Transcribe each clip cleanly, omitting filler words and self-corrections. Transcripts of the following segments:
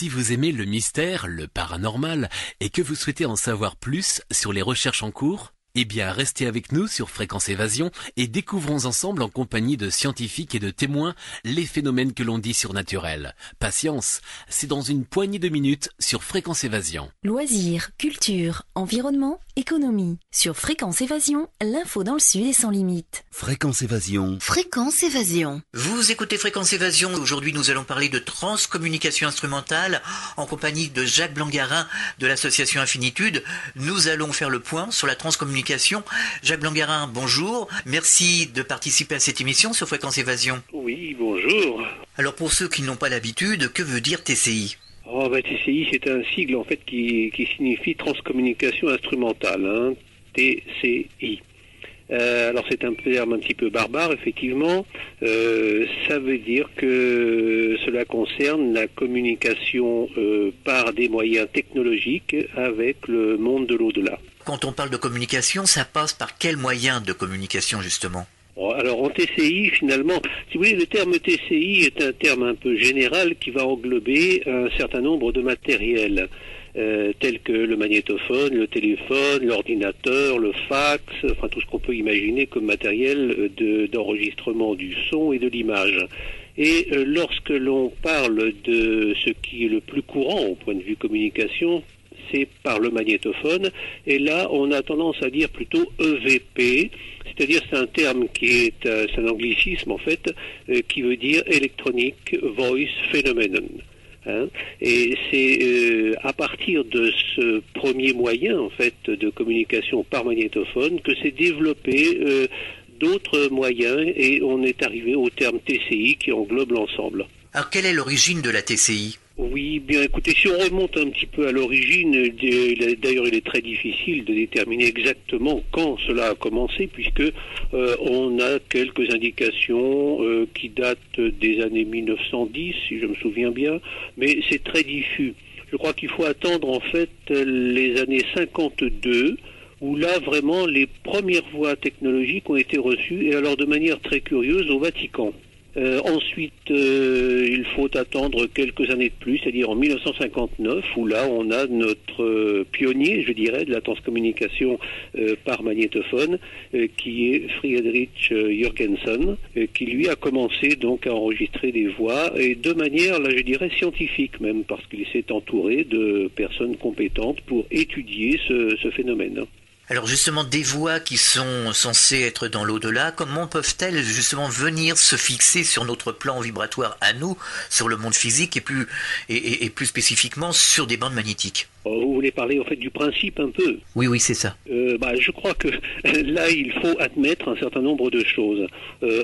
Si vous aimez le mystère, le paranormal, et que vous souhaitez en savoir plus sur les recherches en cours, eh bien, restez avec nous sur Fréquence Évasion et découvrons ensemble en compagnie de scientifiques et de témoins les phénomènes que l'on dit surnaturels. Patience, c'est dans une poignée de minutes sur Fréquence Évasion. Loisirs, culture, environnement, économie. Sur Fréquence Évasion, l'info dans le Sud est sans limite. Fréquence Évasion. Fréquence Évasion. Vous écoutez Fréquence Évasion. Aujourd'hui, nous allons parler de transcommunication instrumentale en compagnie de Jacques Blangarin de l'association Infinitude. Nous allons faire le point sur la transcommunication. Jacques Blangarin, bonjour. Merci de participer à cette émission sur Fréquence Évasion. Oui, bonjour. Alors pour ceux qui n'ont pas l'habitude, que veut dire TCI ? TCI, c'est un sigle en fait qui signifie transcommunication instrumentale, TCI. Alors c'est un terme un petit peu barbare, effectivement. Ça veut dire que cela concerne la communication par des moyens technologiques avec le monde de l'au-delà. Quand on parle de communication, ça passe par quel moyen de communication justement ? Alors en TCI, finalement, si vous voulez, le terme TCI est un terme un peu général qui va englober un certain nombre de matériels. Tels que le magnétophone, le téléphone, l'ordinateur, le fax, enfin tout ce qu'on peut imaginer comme matériel d'enregistrement du son et de l'image. Et lorsque l'on parle de ce qui est le plus courant au point de vue communication, c'est par le magnétophone, et là on a tendance à dire plutôt EVP, c'est-à-dire c'est un terme c'est un anglicisme en fait, qui veut dire Electronic Voice Phenomenon. Et c'est à partir de ce premier moyen en fait de communication par magnétophone que s'est développé d'autres moyens, et on est arrivé au terme TCI qui englobe l'ensemble. Alors quelle est l'origine de la TCI ? Oui, bien écoutez, si on remonte un petit peu à l'origine, d'ailleurs il est très difficile de déterminer exactement quand cela a commencé, puisque on a quelques indications qui datent des années 1910, si je me souviens bien, mais c'est très diffus. Je crois qu'il faut attendre en fait les années 52, où là vraiment les premières voies technologiques ont été reçues, et alors de manière très curieuse au Vatican. Ensuite, il faut attendre quelques années de plus, c'est-à-dire en 1959, où là on a notre pionnier, je dirais, de la transcommunication par magnétophone, qui est Friedrich Jürgensen, qui lui a commencé donc à enregistrer des voix, et de manière, là je dirais, scientifique même, parce qu'il s'est entouré de personnes compétentes pour étudier ce phénomène. Alors justement, des voix qui sont censées être dans l'au-delà, comment peuvent-elles justement venir se fixer sur notre plan vibratoire à nous, sur le monde physique et plus spécifiquement sur des bandes magnétiques ? Vous voulez parler en fait du principe un peu ? Oui, c'est ça. Je crois que là il faut admettre un certain nombre de choses.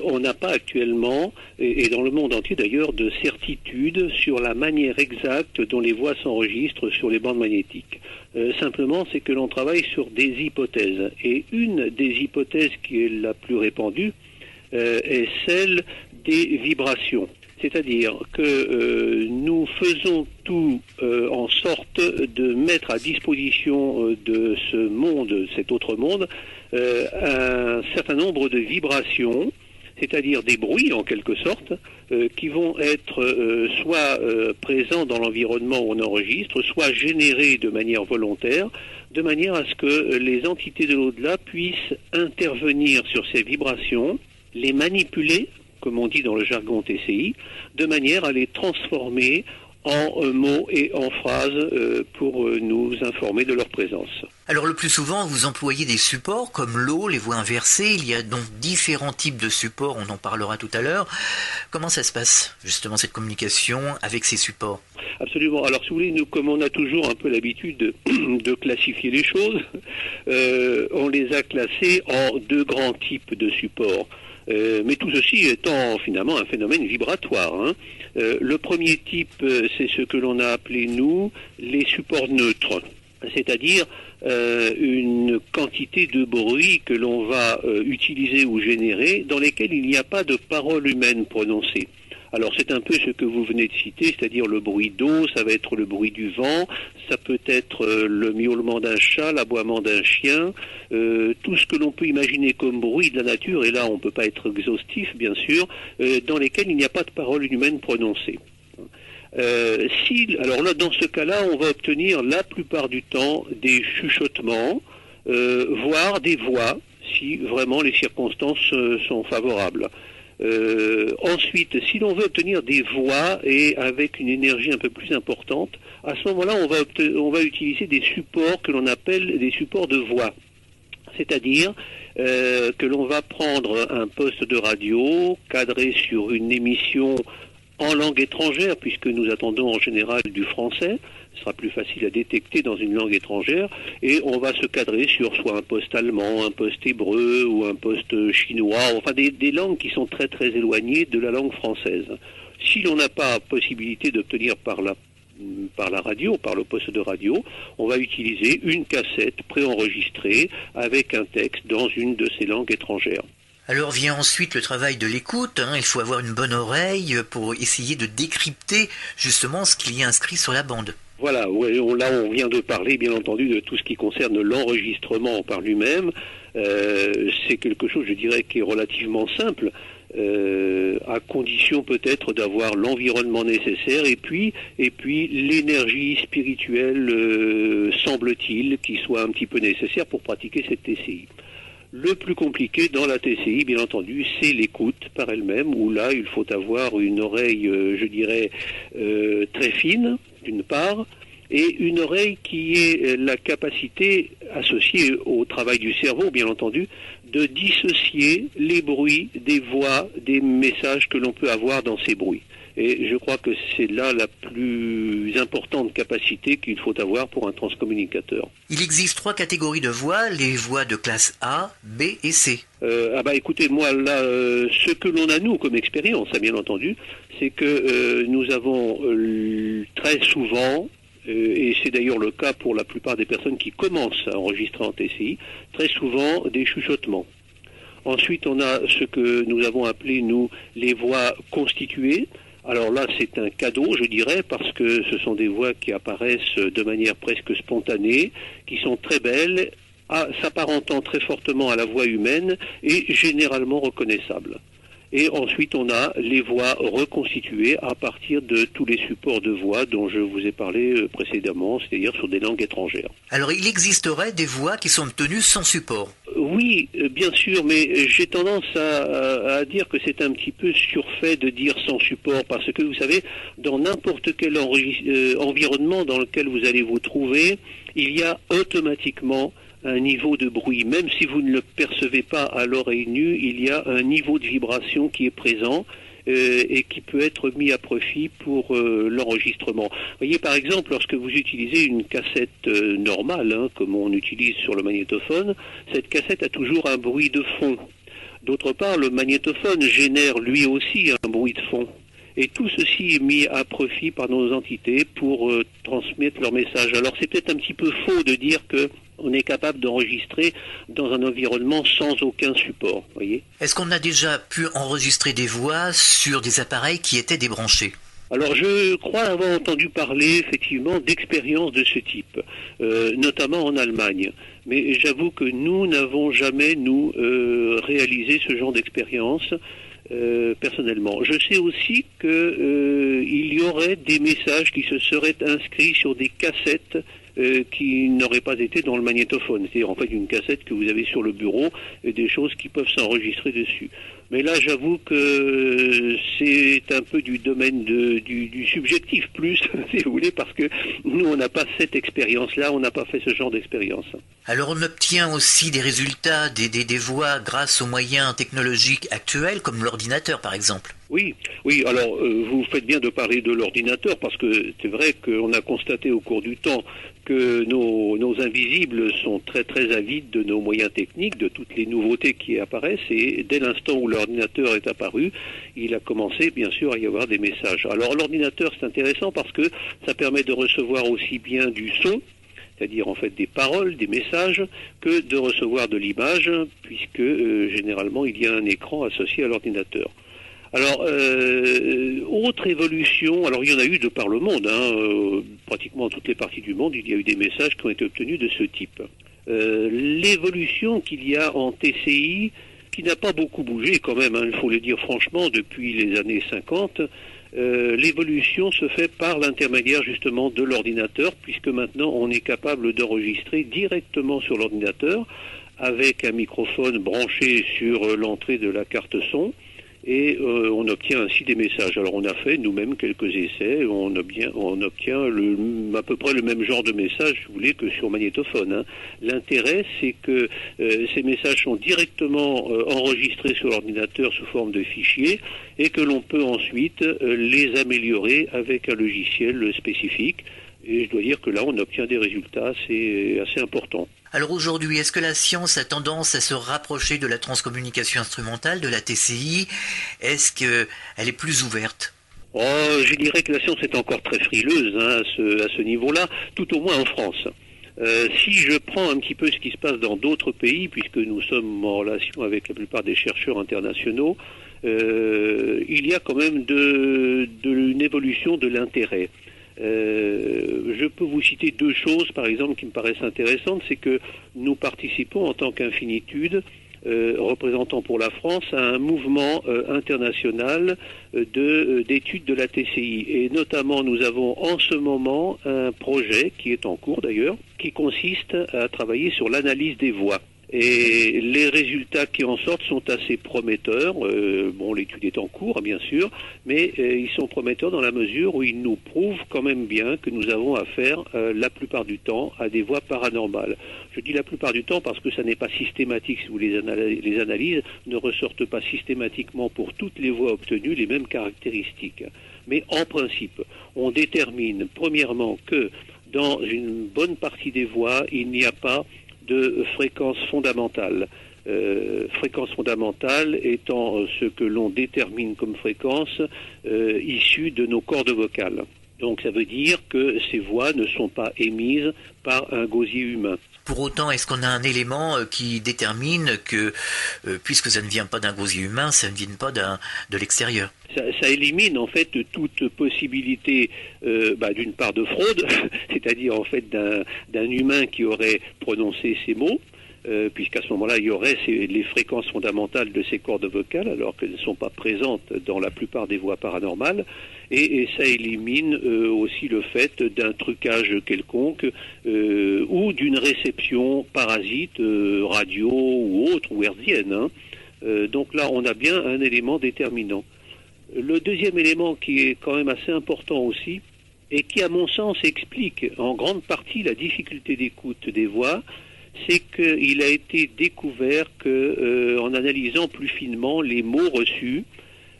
On n'a pas actuellement, et dans le monde entier d'ailleurs, de certitude sur la manière exacte dont les voix s'enregistrent sur les bandes magnétiques. Simplement, c'est que l'on travaille sur des hypothèses. Et une des hypothèses qui est la plus répandue est celle des vibrations. C'est-à-dire que nous faisons tout en sorte de mettre à disposition de ce monde, cet autre monde, un certain nombre de vibrations, c'est-à-dire des bruits en quelque sorte, qui vont être soit présents dans l'environnement où on enregistre, soit générés de manière volontaire, de manière à ce que les entités de l'au-delà puissent intervenir sur ces vibrations, les manipuler, comme on dit dans le jargon TCI, de manière à les transformer en mots et en phrases pour nous informer de leur présence. Alors le plus souvent, vous employez des supports comme l'eau, les voix inversées. Il y a donc différents types de supports, on en parlera tout à l'heure. Comment ça se passe, justement, cette communication avec ces supports ? Absolument. Alors si vous voulez, nous, comme on a toujours un peu l'habitude de classifier les choses, on les a classés en deux grands types de supports. Mais tout ceci étant finalement un phénomène vibratoire. Le premier type, c'est ce que l'on a appelé, nous, les supports neutres, c'est-à-dire une quantité de bruit que l'on va utiliser ou générer dans lesquels il n'y a pas de parole humaine prononcée. Alors c'est un peu ce que vous venez de citer, c'est-à-dire le bruit d'eau, ça va être le bruit du vent, ça peut être le miaulement d'un chat, l'aboiement d'un chien, tout ce que l'on peut imaginer comme bruit de la nature, et là on ne peut pas être exhaustif bien sûr, dans lesquels il n'y a pas de parole humaine prononcée. Alors là, dans ce cas-là, on va obtenir la plupart du temps des chuchotements, voire des voix, si vraiment les circonstances sont favorables. Ensuite, si l'on veut obtenir des voix et avec une énergie un peu plus importante, à ce moment-là, on va utiliser des supports que l'on appelle des supports de voix. C'est-à-dire que l'on va prendre un poste de radio cadré sur une émission en langue étrangère, puisque nous attendons en général du français. Ce sera plus facile à détecter dans une langue étrangère, et on va se cadrer sur soit un poste allemand, un poste hébreu ou un poste chinois, enfin des langues qui sont très très éloignées de la langue française. Si l'on n'a pas possibilité d'obtenir par la radio, par le poste de radio, on va utiliser une cassette préenregistrée avec un texte dans une de ces langues étrangères. Alors vient ensuite le travail de l'écoute, il faut avoir une bonne oreille pour essayer de décrypter justement ce qu'il y a inscrit sur la bande. Voilà, là on vient de parler bien entendu de tout ce qui concerne l'enregistrement par lui-même. C'est quelque chose, je dirais, qui est relativement simple, à condition peut-être d'avoir l'environnement nécessaire et puis l'énergie spirituelle, semble-t-il, qui soit un petit peu nécessaire pour pratiquer cette TCI. Le plus compliqué dans la TCI, bien entendu, c'est l'écoute par elle-même, où là, il faut avoir une oreille, je dirais, très fine, d'une part, et une oreille qui ait la capacité, associée au travail du cerveau, bien entendu, de dissocier les bruits des voix, des messages que l'on peut avoir dans ces bruits. Et je crois que c'est là la plus importante capacité qu'il faut avoir pour un transcommunicateur. Il existe 3 catégories de voix, les voix de classe A, B et C. Écoutez, moi là, ce que l'on a nous comme expérience, bien entendu, c'est que nous avons très souvent, et c'est d'ailleurs le cas pour la plupart des personnes qui commencent à enregistrer en TCI, très souvent des chuchotements. Ensuite, on a ce que nous avons appelé, nous, les voix constituées. Alors là, c'est un cadeau, je dirais, parce que ce sont des voix qui apparaissent de manière presque spontanée, qui sont très belles, s'apparentant très fortement à la voix humaine et généralement reconnaissables. Et ensuite, on a les voix reconstituées à partir de tous les supports de voix dont je vous ai parlé précédemment, c'est-à-dire sur des langues étrangères. Alors, il existerait des voix qui sont obtenues sans support? Oui, bien sûr, mais j'ai tendance à dire que c'est un petit peu surfait de dire sans support, parce que vous savez, dans n'importe quel environnement dans lequel vous allez vous trouver, il y a automatiquement un niveau de bruit. Même si vous ne le percevez pas à l'oreille nue, il y a un niveau de vibration qui est présent et qui peut être mis à profit pour l'enregistrement. Vous voyez, par exemple, lorsque vous utilisez une cassette normale, comme on utilise sur le magnétophone, cette cassette a toujours un bruit de fond. D'autre part, le magnétophone génère lui aussi un bruit de fond. Et tout ceci est mis à profit par nos entités pour transmettre leur message. Alors c'est peut-être un petit peu faux de dire que on est capable d'enregistrer dans un environnement sans aucun support, voyez. Est-ce qu'on a déjà pu enregistrer des voix sur des appareils qui étaient débranchés? Alors je crois avoir entendu parler effectivement d'expériences de ce type, notamment en Allemagne. Mais j'avoue que nous n'avons jamais, réalisé ce genre d'expérience personnellement. Je sais aussi que il y aurait des messages qui se seraient inscrits sur des cassettes qui n'auraient pas été dans le magnétophone. C'est-à-dire en fait une cassette que vous avez sur le bureau et des choses qui peuvent s'enregistrer dessus. Mais là, j'avoue que c'est un peu du domaine du subjectif plus, si vous voulez, parce que nous, on n'a pas cette expérience-là, on n'a pas fait ce genre d'expérience. Alors, on obtient aussi des résultats, des voix grâce aux moyens technologiques actuels, comme l'ordinateur, par exemple. Oui. Alors, vous faites bien de parler de l'ordinateur, parce que c'est vrai qu'on a constaté au cours du temps que nos invisibles sont très très avides de nos moyens techniques, de toutes les nouveautés qui apparaissent, et dès l'instant où l'ordinateur est apparu, il a commencé bien sûr à y avoir des messages. Alors l'ordinateur, c'est intéressant parce que ça permet de recevoir aussi bien du son, c'est-à-dire en fait des paroles, des messages, que de recevoir de l'image, puisque généralement il y a un écran associé à l'ordinateur. Alors, autre évolution, alors il y en a eu de par le monde, pratiquement dans toutes les parties du monde, il y a eu des messages qui ont été obtenus de ce type. L'évolution qu'il y a en TCI, qui n'a pas beaucoup bougé quand même, il faut le dire franchement, depuis les années 50, l'évolution se fait par l'intermédiaire justement de l'ordinateur, puisque maintenant on est capable d'enregistrer directement sur l'ordinateur avec un microphone branché sur l'entrée de la carte son, et on obtient ainsi des messages. Alors on a fait nous-mêmes quelques essais, on obtient à peu près le même genre de message, si vous voulez, que sur magnétophone, hein. L'intérêt, c'est que ces messages sont directement enregistrés sur l'ordinateur sous forme de fichiers, et que l'on peut ensuite les améliorer avec un logiciel spécifique. Et je dois dire que là, on obtient des résultats assez importants. Alors aujourd'hui, est-ce que la science a tendance à se rapprocher de la transcommunication instrumentale, de la TCI? Est-ce qu'elle est plus ouverte? Je dirais que la science est encore très frileuse, hein, à ce niveau-là, tout au moins en France. Si je prends un petit peu ce qui se passe dans d'autres pays, puisque nous sommes en relation avec la plupart des chercheurs internationaux, il y a quand même une évolution de l'intérêt. Je peux vous citer deux choses, par exemple, qui me paraissent intéressantes. C'est que nous participons en tant qu'Infinitude, représentant pour la France, à un mouvement international d'études de la TCI. Et notamment, nous avons en ce moment un projet, qui est en cours d'ailleurs, qui consiste à travailler sur l'analyse des voix. Et les résultats qui en sortent sont assez prometteurs. L'étude est en cours, bien sûr, mais ils sont prometteurs dans la mesure où ils nous prouvent quand même bien que nous avons affaire, la plupart du temps, à des voix paranormales. Je dis la plupart du temps parce que ça n'est pas systématique. Si vous les analyses ne ressortent pas systématiquement pour toutes les voix obtenues les mêmes caractéristiques. Mais en principe, on détermine premièrement que dans une bonne partie des voix, il n'y a pas de fréquence fondamentale. Fréquence fondamentale étant ce que l'on détermine comme fréquence issue de nos cordes vocales. Donc ça veut dire que ces voix ne sont pas émises par un gosier humain. Pour autant, est-ce qu'on a un élément qui détermine que, puisque ça ne vient pas d'un gosier humain, ça ne vient pas de l'extérieur? Ça élimine en fait toute possibilité d'une part de fraude, c'est-à-dire en fait d'un humain qui aurait prononcé ces mots, puisqu'à ce moment-là, il y aurait les fréquences fondamentales de ces cordes vocales, alors qu'elles ne sont pas présentes dans la plupart des voix paranormales, et ça élimine aussi le fait d'un trucage quelconque ou d'une réception parasite, radio ou autre, ou hertzienne, hein. Donc là, on a bien un élément déterminant. Le deuxième élément qui est quand même assez important aussi, et qui à mon sens explique en grande partie la difficulté d'écoute des voix, c'est qu'il a été découvert que, en analysant plus finement les mots reçus,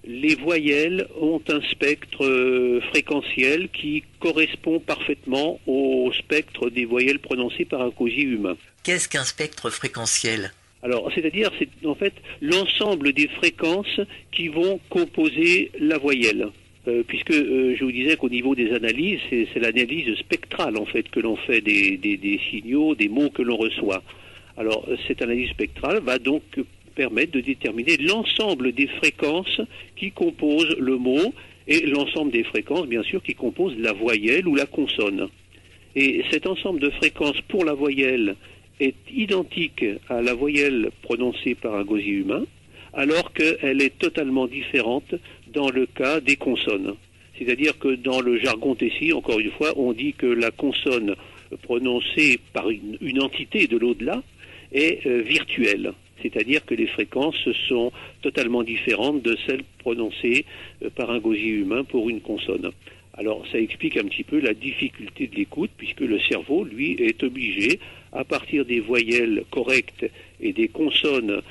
les voyelles ont un spectre fréquentiel qui correspond parfaitement au spectre des voyelles prononcées par un gosier humain. Qu'est-ce qu'un spectre fréquentiel ? Alors, c'est-à-dire, c'est en fait l'ensemble des fréquences qui vont composer la voyelle. Puisque je vous disais qu'au niveau des analyses, c'est l'analyse spectrale en fait que l'on fait des signaux, des mots que l'on reçoit. Alors, cette analyse spectrale va donc permettre de déterminer l'ensemble des fréquences qui composent le mot et l'ensemble des fréquences, bien sûr, qui composent la voyelle ou la consonne. Et cet ensemble de fréquences pour la voyelle est identique à la voyelle prononcée par un gosier humain, alors qu'elle est totalement différente dans le cas des consonnes. C'est-à-dire que dans le jargon TCI, encore une fois, on dit que la consonne prononcée par une entité de l'au-delà est virtuelle. C'est-à-dire que les fréquences sont totalement différentes de celles prononcées par un gosier humain pour une consonne. Alors ça explique un petit peu la difficulté de l'écoute, puisque le cerveau, lui, est obligé, à partir des voyelles correctes et des consonnes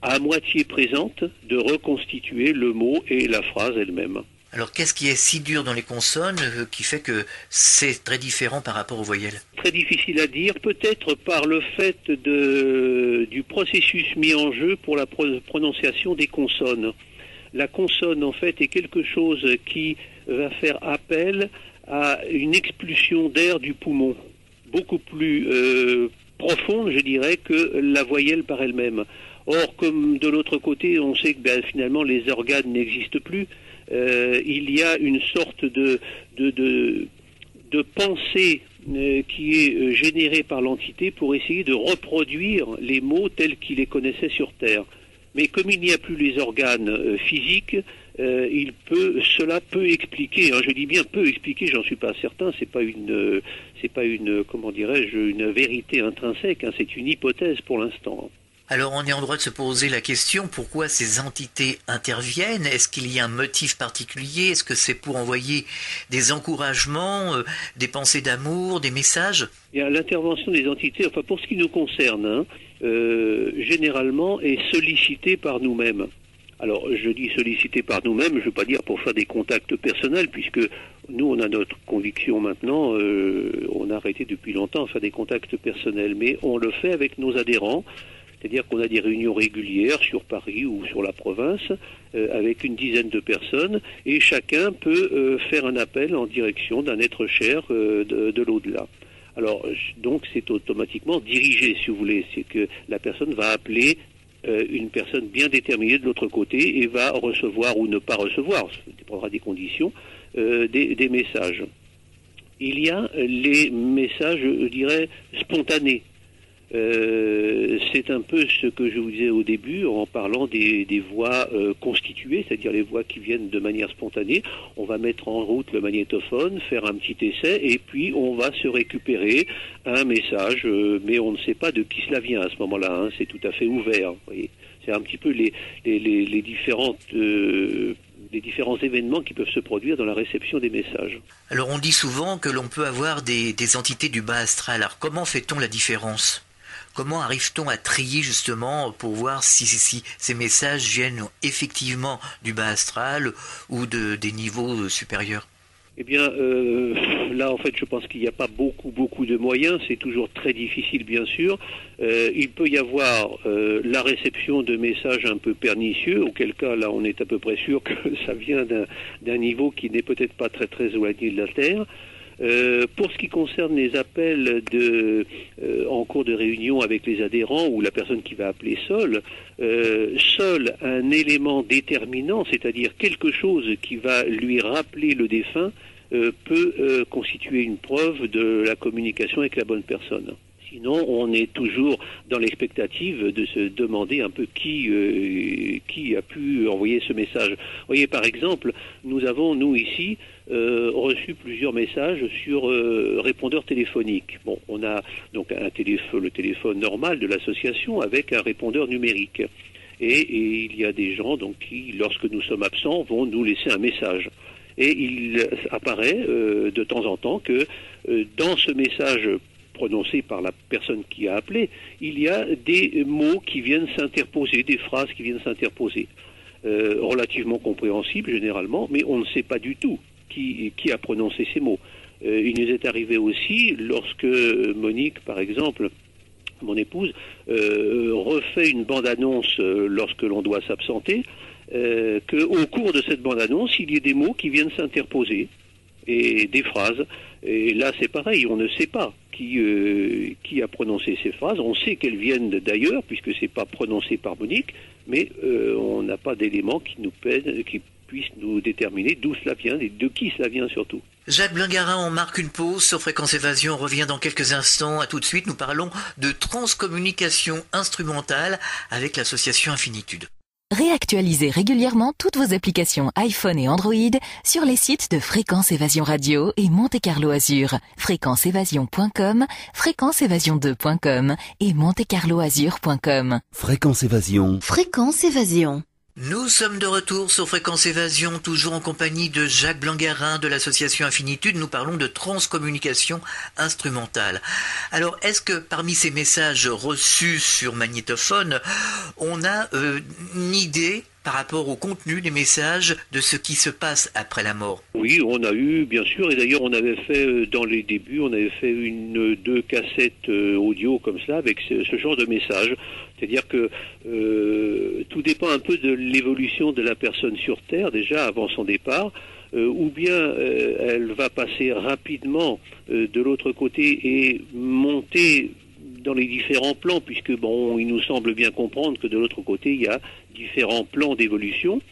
à moitié présentes, de reconstituer le mot et la phrase elle-même. Alors qu'est-ce qui est si dur dans les consonnes qui fait que c'est très différent par rapport aux voyelles? Très difficile à dire, peut-être par le fait du processus mis en jeu pour la prononciation des consonnes. La consonne, en fait, est quelque chose qui va faire appel à une expulsion d'air du poumon, beaucoup plus profonde, je dirais, que la voyelle par elle-même. Or, comme de l'autre côté, on sait que finalement les organes n'existent plus, il y a une sorte de pensée qui est générée par l'entité pour essayer de reproduire les mots tels qu'il les connaissait sur Terre. Mais comme il n'y a plus les organes physiques, cela peut expliquer, je dis bien peut expliquer, j'en suis pas certain, c'est pas une comment dirais-je, une vérité intrinsèque, c'est une hypothèse pour l'instant. Alors on est en droit de se poser la question, pourquoi ces entités interviennent? Est-ce qu'il y a un motif particulier? Est-ce que c'est pour envoyer des encouragements, des pensées d'amour, des messages? L'intervention des entités, pour ce qui nous concerne, généralement est sollicitée par nous-mêmes. Alors je dis sollicitée par nous-mêmes, je ne veux pas dire pour faire des contacts personnels, puisque nous on a notre conviction maintenant, on a arrêté depuis longtemps de faire des contacts personnels, mais on le fait avec nos adhérents. C'est-à-dire qu'on a des réunions régulières sur Paris ou sur la province avec une dizaine de personnes et chacun peut faire un appel en direction d'un être cher de l'au-delà. Alors donc c'est automatiquement dirigé, si vous voulez, c'est que la personne va appeler une personne bien déterminée de l'autre côté et va recevoir ou ne pas recevoir, ça dépendra des conditions, des messages. Il y a les messages, je dirais, spontanés. C'est un peu ce que je vous disais au début en parlant des voix constituées, c'est-à-dire les voix qui viennent de manière spontanée. On va mettre en route le magnétophone, faire un petit essai et puis on va se récupérer un message, mais on ne sait pas de qui cela vient à ce moment-là, c'est tout à fait ouvert. Vous voyez. C'est un petit peu les différents événements qui peuvent se produire dans la réception des messages. Alors on dit souvent que l'on peut avoir des entités du bas astral. Alors comment fait-on la différence ? Comment arrive-t-on à trier justement pour voir si ces messages viennent effectivement du bas astral ou des niveaux supérieurs ? Eh bien, là, en fait, je pense qu'il n'y a pas beaucoup de moyens. C'est toujours très difficile, bien sûr. Il peut y avoir la réception de messages un peu pernicieux, auquel cas, là, on est à peu près sûr que ça vient d'un niveau qui n'est peut-être pas très éloigné de la Terre. Pour ce qui concerne les appels en cours de réunion avec les adhérents ou la personne qui va appeler seul un élément déterminant, c'est-à-dire quelque chose qui va lui rappeler le défunt, peut constituer une preuve de la communication avec la bonne personne. Sinon, on est toujours dans l'expectative de se demander un peu qui a pu envoyer ce message. Vous voyez, par exemple, nous avons, nous ici, reçu plusieurs messages sur répondeur téléphonique. Bon, on a donc le téléphone normal de l'association avec un répondeur numérique. Et il y a des gens donc qui, lorsque nous sommes absents, vont nous laisser un message. Et il apparaît de temps en temps que dans ce message prononcé par la personne qui a appelé, il y a des mots qui viennent s'interposer, des phrases qui viennent s'interposer, relativement compréhensibles généralement, mais on ne sait pas du tout qui a prononcé ces mots. Il nous est arrivé aussi, lorsque Monique, par exemple, mon épouse, refait une bande-annonce lorsque l'on doit s'absenter, qu'au cours de cette bande-annonce, il y ait des mots qui viennent s'interposer, et des phrases. Et là, c'est pareil, on ne sait pas qui a prononcé ces phrases. On sait qu'elles viennent d'ailleurs, puisque c'est pas prononcé par Monique, mais on n'a pas d'éléments qui puissent nous déterminer d'où cela vient et de qui cela vient surtout. Jacques Blingarin, on marque une pause sur Fréquence Évasion, on revient dans quelques instants. À tout de suite, nous parlons de transcommunication instrumentale avec l'association Infinitude. Réactualisez régulièrement toutes vos applications iPhone et Android sur les sites de Fréquence Évasion Radio et Monte Carlo Azur. fréquenceévasion.com, fréquenceévasion2.com et montecarloazur.com. Fréquence Évasion. Fréquence Évasion. Nous sommes de retour sur Fréquence Évasion, toujours en compagnie de Jacques Blingarin de l'association Infinitude. Nous parlons de transcommunication instrumentale. Alors, est-ce que parmi ces messages reçus sur magnétophone, on a une idée par rapport au contenu des messages de ce qui se passe après la mort? Oui, on a eu, bien sûr, et d'ailleurs on avait fait, dans les débuts, on avait fait 2 cassettes audio comme cela, avec ce genre de messages. C'est-à-dire que tout dépend un peu de l'évolution de la personne sur Terre, déjà avant son départ, ou bien elle va passer rapidement de l'autre côté et monter dans les différents plans, puisque bon, il nous semble bien comprendre que de l'autre côté, il y a différents plans d'évolution.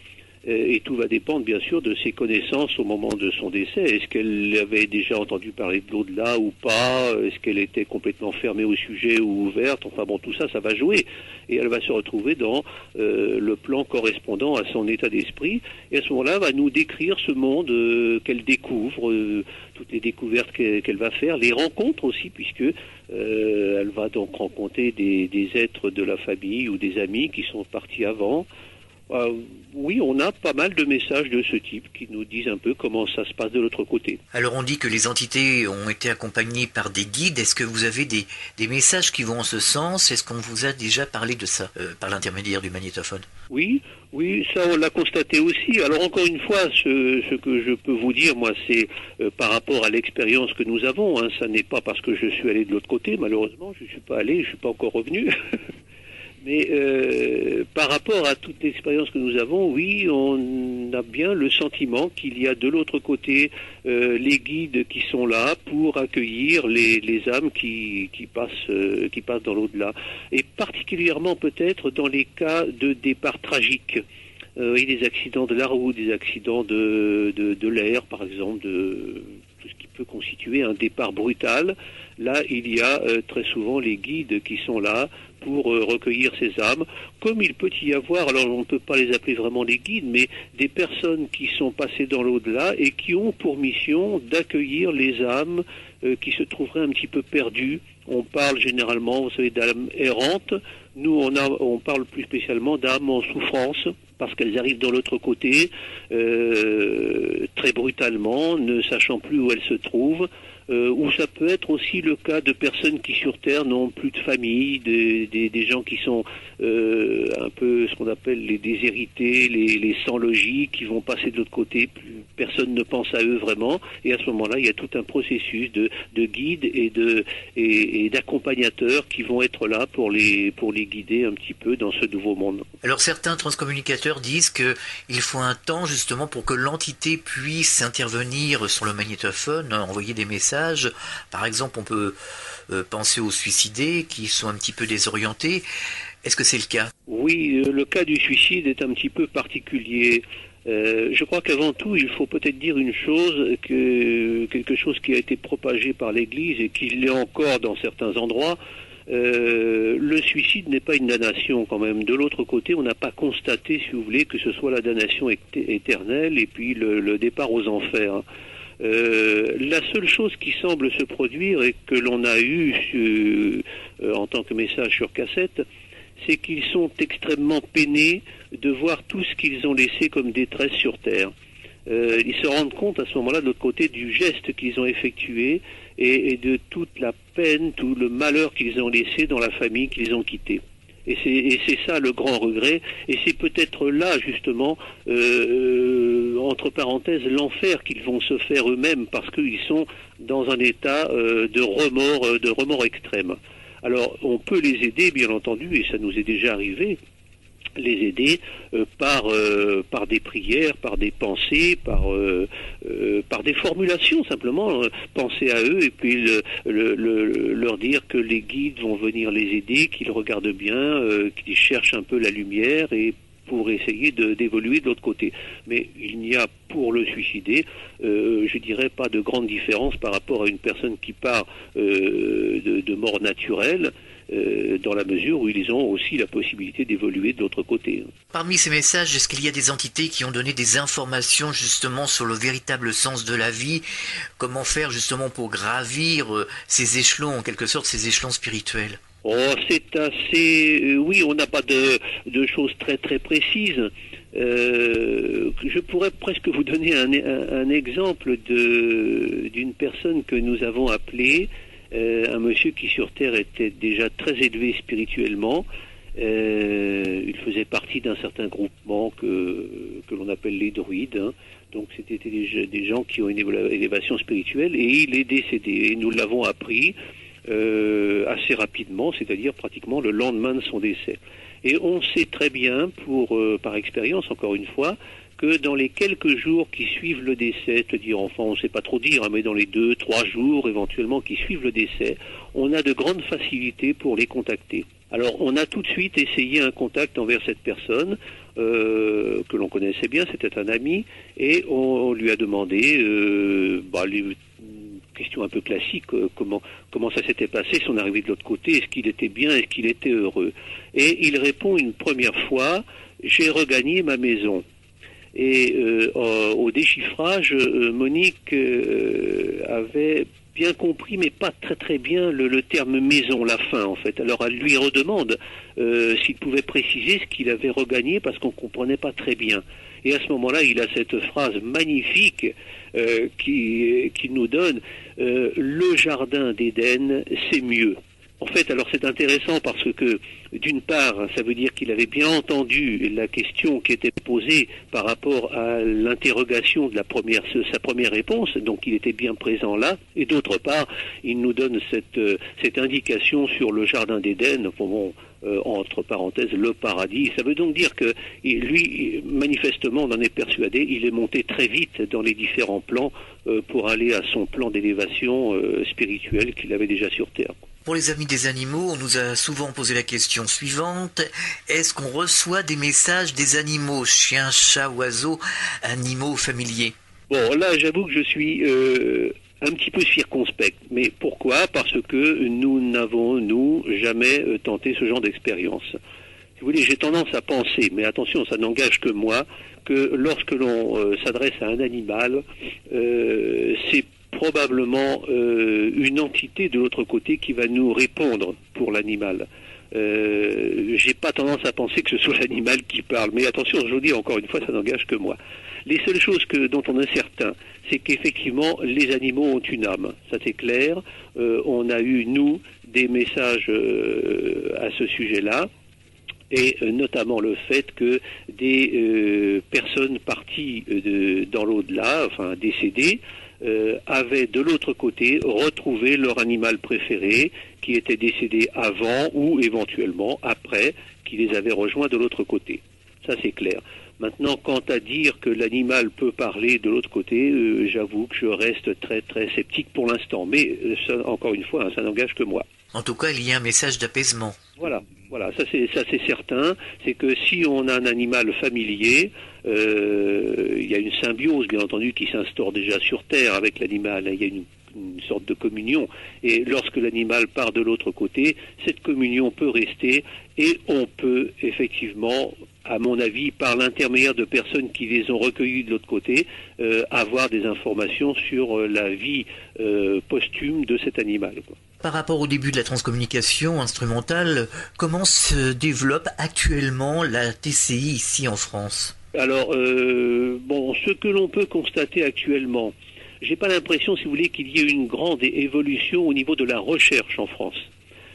Et tout va dépendre bien sûr de ses connaissances au moment de son décès. Est-ce qu'elle avait déjà entendu parler de l'au-delà ou pas? Est-ce qu'elle était complètement fermée au sujet ou ouverte? Enfin bon, tout ça, ça va jouer. Et elle va se retrouver dans le plan correspondant à son état d'esprit. Et à ce moment-là, va nous décrire ce monde qu'elle découvre, toutes les découvertes qu'elle va faire, les rencontres aussi, puisque elle va donc rencontrer des êtres de la famille ou des amis qui sont partis avant. Oui, on a pas mal de messages de ce type qui nous disent un peu comment ça se passe de l'autre côté. Alors on dit que les entités ont été accompagnées par des guides. Est-ce que vous avez des messages qui vont en ce sens? Est-ce qu'on vous a déjà parlé de ça par l'intermédiaire du magnétophone? Oui, ça on l'a constaté aussi. Alors encore une fois, ce que je peux vous dire, moi, c'est par rapport à l'expérience que nous avons. Hein, ça n'est pas parce que je suis allé de l'autre côté, malheureusement, je ne suis pas allé, je ne suis pas encore revenu. Mais par rapport à toute l'expérience que nous avons, oui, on a bien le sentiment qu'il y a de l'autre côté les guides qui sont là pour accueillir les âmes qui passent dans l'au-delà. Et particulièrement peut-être dans les cas de départ tragiques. Oui, des accidents de la route, des accidents de l'air, par exemple, de tout ce qui peut constituer un départ brutal. Là, il y a très souvent les guides qui sont là pour recueillir ces âmes, comme il peut y avoir, alors on ne peut pas les appeler vraiment des guides, mais des personnes qui sont passées dans l'au-delà et qui ont pour mission d'accueillir les âmes qui se trouveraient un petit peu perdues. On parle généralement, vous savez, d'âmes errantes. Nous, on parle plus spécialement d'âmes en souffrance, parce qu'elles arrivent de l'autre côté, très brutalement, ne sachant plus où elles se trouvent. Ou ça peut être aussi le cas de personnes qui sur Terre n'ont plus de famille, des gens qui sont un peu ce qu'on appelle les déshérités, les sans-logis, qui vont passer de l'autre côté, plus personne ne pense à eux vraiment, et à ce moment-là, il y a tout un processus de guides et d'accompagnateurs qui vont être là pour les guider un petit peu dans ce nouveau monde. Alors certains transcommunicateurs disent qu'il faut un temps justement pour que l'entité puisse intervenir sur le magnétophone, envoyer des messages. Par exemple, on peut penser aux suicidés qui sont un petit peu désorientés. Est-ce que c'est le cas? Oui, le cas du suicide est un petit peu particulier. Je crois qu'avant tout, il faut peut-être dire une chose, quelque chose qui a été propagé par l'Église et qui l'est encore dans certains endroits. Le suicide n'est pas une damnation quand même. De l'autre côté, on n'a pas constaté, si vous voulez, que ce soit la damnation éternelle et puis le départ aux enfers. La seule chose qui semble se produire et que l'on a eu en tant que message sur cassette, c'est qu'ils sont extrêmement peinés de voir tout ce qu'ils ont laissé comme détresse sur Terre. Ils se rendent compte à ce moment-là de l'autre côté du geste qu'ils ont effectué et de toute la peine, tout le malheur qu'ils ont laissé dans la famille qu'ils ont quittée. Et c'est ça le grand regret, et c'est peut-être là justement, entre parenthèses, l'enfer qu'ils vont se faire eux-mêmes parce qu'ils sont dans un état de remords extrême. Alors on peut les aider bien entendu, et ça nous est déjà arrivé, les aider par des prières, par des pensées, par des formulations simplement, penser à eux et puis leur dire que les guides vont venir les aider, qu'ils regardent bien, qu'ils cherchent un peu la lumière et pour essayer d'évoluer de l'autre côté. Mais il n'y a pour le suicidé, je dirais pas de grande différence par rapport à une personne qui part de mort naturelle, dans la mesure où ils ont aussi la possibilité d'évoluer de l'autre côté. Parmi ces messages, est-ce qu'il y a des entités qui ont donné des informations justement sur le véritable sens de la vie? Comment faire justement pour gravir ces échelons, en quelque sorte, ces échelons spirituels? Oh, c'est assez... oui, on n'a pas de choses très très précises. Je pourrais presque vous donner un exemple d'une personne que nous avons appelée, un monsieur qui sur Terre était déjà très élevé spirituellement. Il faisait partie d'un certain groupement que l'on appelle les druides. Hein. Donc c'était des gens qui ont une élévation spirituelle, et il est décédé. Et nous l'avons appris assez rapidement, c'est-à-dire pratiquement le lendemain de son décès. Et on sait très bien, par expérience encore une fois, que dans les quelques jours qui suivent le décès, c'est-à-dire, enfin on ne sait pas trop dire, hein, mais dans les 2-3 jours éventuellement qui suivent le décès, on a de grandes facilités pour les contacter. Alors on a tout de suite essayé un contact envers cette personne, que l'on connaissait bien, c'était un ami, et on lui a demandé les questions un peu classiques, comment ça s'était passé, son arrivée de l'autre côté, est-ce qu'il était bien, est-ce qu'il était heureux. Et il répond une première fois, j'ai regagné ma maison. Et au déchiffrage, Monique avait bien compris, mais pas très très bien le terme maison, la fin en fait. Alors elle lui redemande s'il pouvait préciser ce qu'il avait regagné parce qu'on comprenait pas très bien. Et à ce moment-là, il a cette phrase magnifique qui nous donne le jardin d'Éden, c'est mieux. En fait, alors c'est intéressant parce que, d'une part, ça veut dire qu'il avait bien entendu la question qui était posée par rapport à l'interrogation de sa première réponse, donc il était bien présent là, et d'autre part, il nous donne cette indication sur le jardin d'Éden, entre parenthèses, le paradis. Ça veut donc dire que lui, manifestement, on en est persuadé, il est monté très vite dans les différents plans pour aller à son plan d'élévation spirituelle qu'il avait déjà sur Terre. Pour les amis des animaux, on nous a souvent posé la question suivante. Est-ce qu'on reçoit des messages des animaux, chiens, chats, oiseaux, animaux familiers? Bon, là, j'avoue que je suis un petit peu circonspect. Mais pourquoi? Parce que nous n'avons, jamais tenté ce genre d'expérience. Si vous voulez, j'ai tendance à penser, mais attention, ça n'engage que moi, que lorsque l'on s'adresse à un animal, c'est probablement une entité de l'autre côté qui va nous répondre pour l'animal. J'ai pas tendance à penser que ce soit l'animal qui parle, mais attention, je vous dis encore une fois, ça n'engage que moi. Les seules choses dont on est certain, c'est qu'effectivement, les animaux ont une âme, ça c'est clair. On a eu, nous, des messages à ce sujet-là, et notamment le fait que des personnes parties dans l'au-delà, enfin décédées, avaient de l'autre côté retrouvé leur animal préféré qui était décédé avant ou éventuellement après, qui les avait rejoints de l'autre côté. Ça c'est clair. Maintenant, quant à dire que l'animal peut parler de l'autre côté, j'avoue que je reste très très sceptique pour l'instant. Mais ça, encore une fois, ça n'engage que moi. En tout cas, il y a un message d'apaisement. Voilà, ça c'est certain. C'est que si on a un animal familier, il y a une symbiose, bien entendu, qui s'instaure déjà sur Terre avec l'animal. Il y a une sorte de communion. Et lorsque l'animal part de l'autre côté, cette communion peut rester et on peut effectivement, à mon avis, par l'intermédiaire de personnes qui les ont recueillis de l'autre côté, avoir des informations sur la vie posthume de cet animal, quoi. Par rapport au début de la transcommunication instrumentale, comment se développe actuellement la TCI ici en France? Alors, ce que l'on peut constater actuellement, j'ai pas l'impression, si vous voulez, qu'il y ait une grande évolution au niveau de la recherche en France.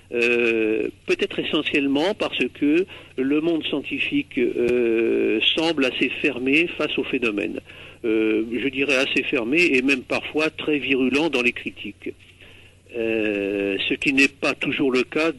Peut-être essentiellement parce que le monde scientifique semble assez fermé face au phénomène. Je dirais assez fermé et même parfois très virulent dans les critiques. Ce qui n'est pas toujours le cas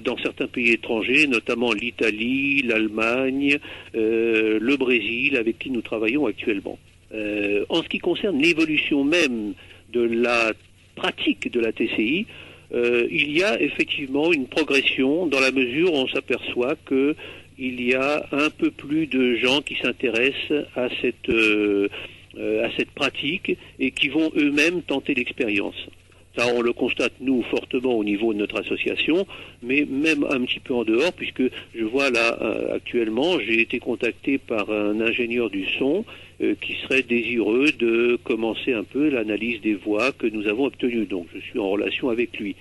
dans certains pays étrangers, notamment l'Italie, l'Allemagne, le Brésil, avec qui nous travaillons actuellement. En ce qui concerne l'évolution même de la pratique de la TCI, il y a effectivement une progression dans la mesure où on s'aperçoit qu'il y a un peu plus de gens qui s'intéressent à cette pratique et qui vont eux-mêmes tenter l'expérience. Ça, on le constate, nous, fortement au niveau de notre association, mais même un petit peu en dehors, puisque je vois là, actuellement, j'ai été contacté par un ingénieur du son qui serait désireux de commencer un peu l'analyse des voix que nous avons obtenues. Donc, je suis en relation avec lui.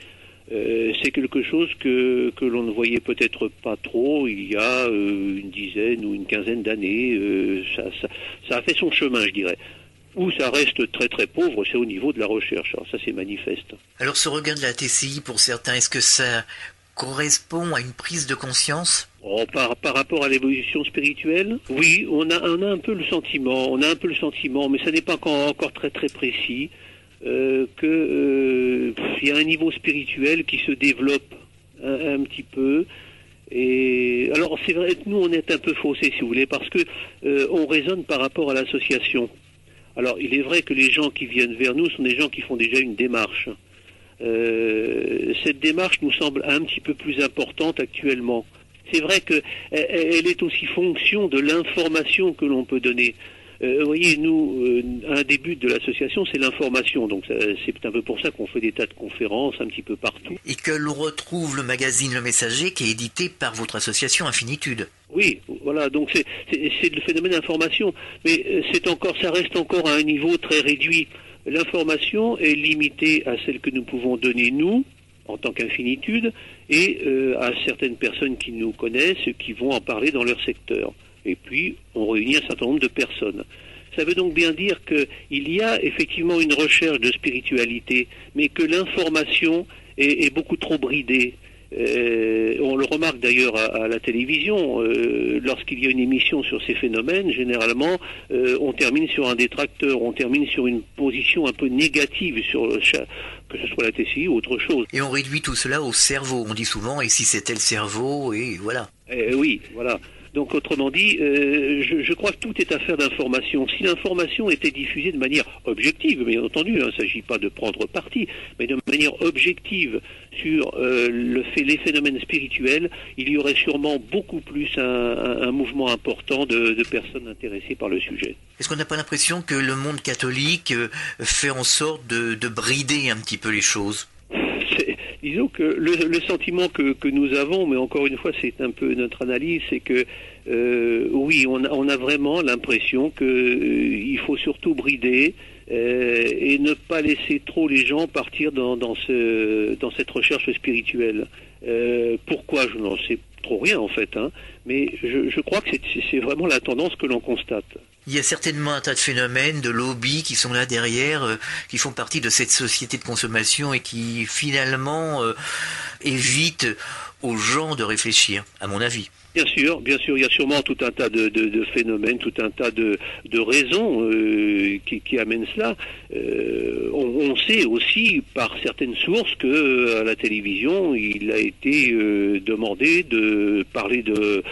C'est quelque chose que l'on ne voyait peut-être pas trop il y a une dizaine ou une quinzaine d'années. Ça a fait son chemin, je dirais. Où ça reste très très pauvre, c'est au niveau de la recherche. Alors ça, c'est manifeste. Alors ce regain de la TCI, pour certains, est-ce que ça correspond à une prise de conscience? Par rapport à l'évolution spirituelle, oui, on a un peu le sentiment, mais ça n'est pas encore très très précis, qu'il y a un niveau spirituel qui se développe un petit peu. Et alors c'est vrai que nous on est un peu faussés, si vous voulez, parce que on raisonne par rapport à l'association. Alors, il est vrai que les gens qui viennent vers nous sont des gens qui font déjà une démarche. Cette démarche nous semble un petit peu plus importante actuellement. c'est vrai que elle est aussi fonction de l'information que l'on peut donner. Vous voyez, nous, un des buts de l'association, c'est l'information. Donc c'est un peu pour ça qu'on fait des tas de conférences un petit peu partout. Et que l'on retrouve le magazine Le Messager qui est édité par votre association Infinitude. Oui, voilà, donc c'est le phénomène d'information. Mais ça reste encore à un niveau très réduit. L'information est limitée à celle que nous pouvons donner nous, en tant qu'Infinitude, et à certaines personnes qui nous connaissent, qui vont en parler dans leur secteur. Et puis, on réunit un certain nombre de personnes. Ça veut donc bien dire qu'il y a effectivement une recherche de spiritualité, mais que l'information est beaucoup trop bridée. On le remarque d'ailleurs à la télévision, lorsqu'il y a une émission sur ces phénomènes, généralement, on termine sur un détracteur, on termine sur une position un peu négative sur que ce soit la TCI ou autre chose. Et on réduit tout cela au cerveau. On dit souvent, et si c'était le cerveau, et voilà. Oui, voilà. Donc autrement dit, je crois que tout est affaire d'information. Si l'information était diffusée de manière objective, bien entendu, il ne s'agit pas de prendre parti, mais de manière objective sur les phénomènes spirituels, il y aurait sûrement beaucoup plus un mouvement important de personnes intéressées par le sujet. Est-ce qu'on n'a pas l'impression que le monde catholique fait en sorte de brider un petit peu les choses ? Disons que le sentiment que nous avons, mais encore une fois c'est un peu notre analyse, c'est que oui, on a vraiment l'impression qu'il faut surtout brider et ne pas laisser trop les gens partir dans cette recherche spirituelle. Pourquoi? Je n'en sais trop rien en fait, hein, mais je crois que c'est vraiment la tendance que l'on constate. Il y a certainement un tas de phénomènes, de lobbies qui sont là derrière, qui font partie de cette société de consommation et qui finalement évitent aux gens de réfléchir, à mon avis. Bien sûr, il y a sûrement tout un tas de phénomènes, tout un tas de raisons qui amènent cela. On sait aussi par certaines sources que à la télévision, il a été demandé de parler de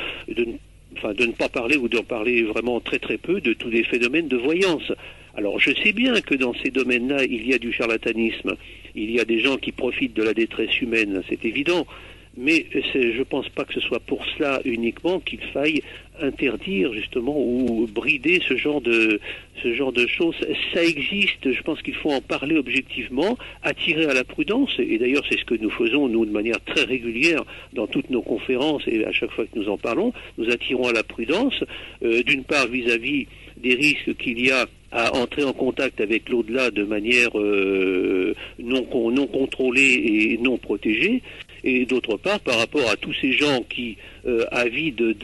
ne pas parler ou d'en parler vraiment très très peu de tous les phénomènes de voyance. Alors je sais bien que dans ces domaines-là, il y a du charlatanisme, il y a des gens qui profitent de la détresse humaine, c'est évident. Mais je ne pense pas que ce soit pour cela uniquement qu'il faille interdire justement ou brider ce genre de choses. Ça existe, je pense qu'il faut en parler objectivement, attirer à la prudence, et d'ailleurs c'est ce que nous faisons nous de manière très régulière dans toutes nos conférences et à chaque fois que nous en parlons, nous attirons à la prudence, d'une part vis-à-vis des risques qu'il y a à entrer en contact avec l'au-delà de manière non contrôlée et non protégée, et d'autre part par rapport à tous ces gens qui, avides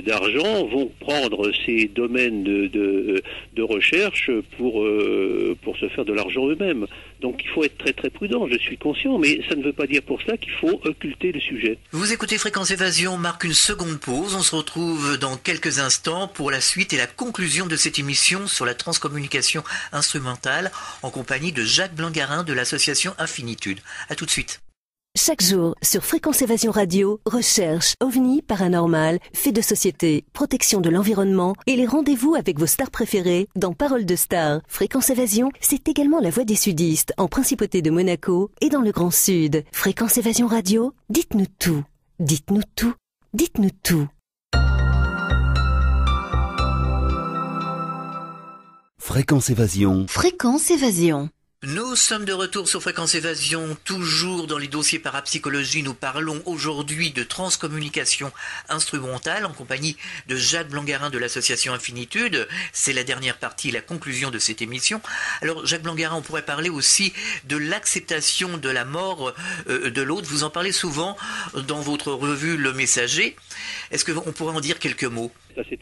d'argent, vont prendre ces domaines de recherche pour se faire de l'argent eux-mêmes. Donc il faut être très très prudent, je suis conscient, mais ça ne veut pas dire pour cela qu'il faut occulter le sujet. Vous écoutez Fréquence Évasion, marque une seconde pause. On se retrouve dans quelques instants pour la suite et la conclusion de cette émission sur la transcommunication instrumentale en compagnie de Jacques Blangarin de l'association Infinitude. À tout de suite. Chaque jour, sur Fréquence Évasion Radio, recherche, ovni, paranormal, faits de société, protection de l'environnement et les rendez-vous avec vos stars préférées dans Paroles de Stars. Fréquence Évasion, c'est également la voix des sudistes en Principauté de Monaco et dans le Grand Sud. Fréquence Évasion Radio, dites-nous tout. Dites-nous tout. Dites-nous tout. Fréquence Évasion. Fréquence Évasion. Nous sommes de retour sur Fréquence Évasion, toujours dans les dossiers parapsychologie. Nous parlons aujourd'hui de transcommunication instrumentale en compagnie de Jacques Blangarin de l'association Infinitude. C'est la dernière partie, la conclusion de cette émission. Alors Jacques Blangarin, on pourrait parler aussi de l'acceptation de la mort de l'autre. Vous en parlez souvent dans votre revue Le Messager. Est-ce qu'on pourrait en dire quelques mots ?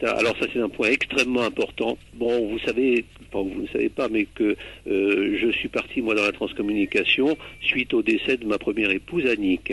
Alors ça c'est un point extrêmement important. Bon, vous savez, vous ne savez pas, mais que je suis parti moi dans la transcommunication suite au décès de ma première épouse Annick.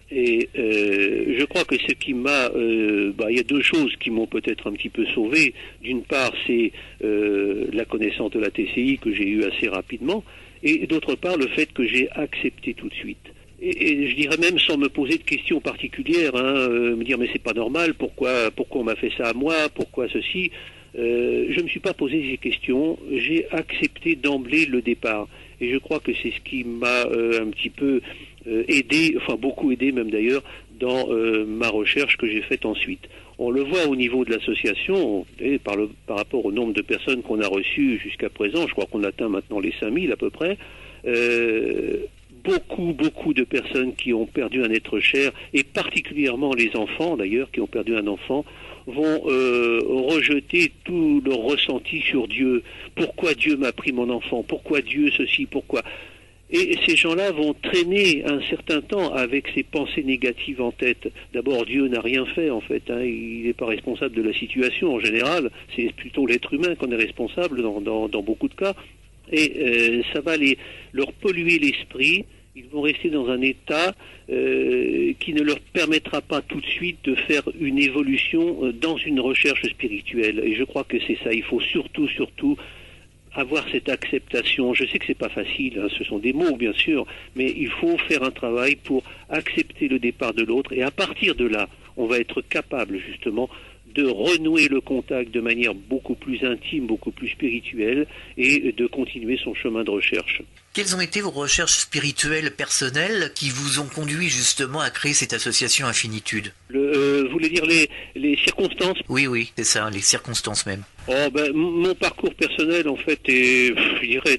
Et je crois que ce qui m'a... il y a deux choses qui m'ont peut-être un petit peu sauvé. D'une part, c'est la connaissance de la TCI que j'ai eue assez rapidement. Et d'autre part, le fait que j'ai accepté tout de suite. Et je dirais même sans me poser de questions particulières, me dire mais c'est pas normal, pourquoi on m'a fait ça à moi, pourquoi ceci. Je ne me suis pas posé ces questions, j'ai accepté d'emblée le départ. Et je crois que c'est ce qui m'a un petit peu aidé, enfin beaucoup aidé même d'ailleurs, dans ma recherche que j'ai faite ensuite. On le voit au niveau de l'association, et par rapport au nombre de personnes qu'on a reçues jusqu'à présent, je crois qu'on atteint maintenant les 5000 à peu près, beaucoup de personnes qui ont perdu un être cher, et particulièrement les enfants d'ailleurs, qui ont perdu un enfant, vont rejeter tout leur ressenti sur Dieu. Pourquoi Dieu m'a pris mon enfant? Pourquoi Dieu ceci? Pourquoi? Et ces gens-là vont traîner un certain temps avec ces pensées négatives en tête. D'abord, Dieu n'a rien fait, en fait. Il n'est pas responsable de la situation en général. C'est plutôt l'être humain qu'on est responsable dans beaucoup de cas. Et ça va leur polluer l'esprit. Ils vont rester dans un état qui ne leur permettra pas tout de suite de faire une évolution dans une recherche spirituelle. Et je crois que c'est ça. Il faut surtout avoir cette acceptation. Je sais que c'est pas facile, hein, ce sont des mots bien sûr, mais il faut faire un travail pour accepter le départ de l'autre, et à partir de là, on va être capable justement de renouer le contact de manière beaucoup plus intime, beaucoup plus spirituelle, et de continuer son chemin de recherche. Quelles ont été vos recherches spirituelles personnelles qui vous ont conduit justement à créer cette association Infinitude? Vous voulez dire les circonstances? Oui, c'est ça, les circonstances même. Mon parcours personnel, en fait, est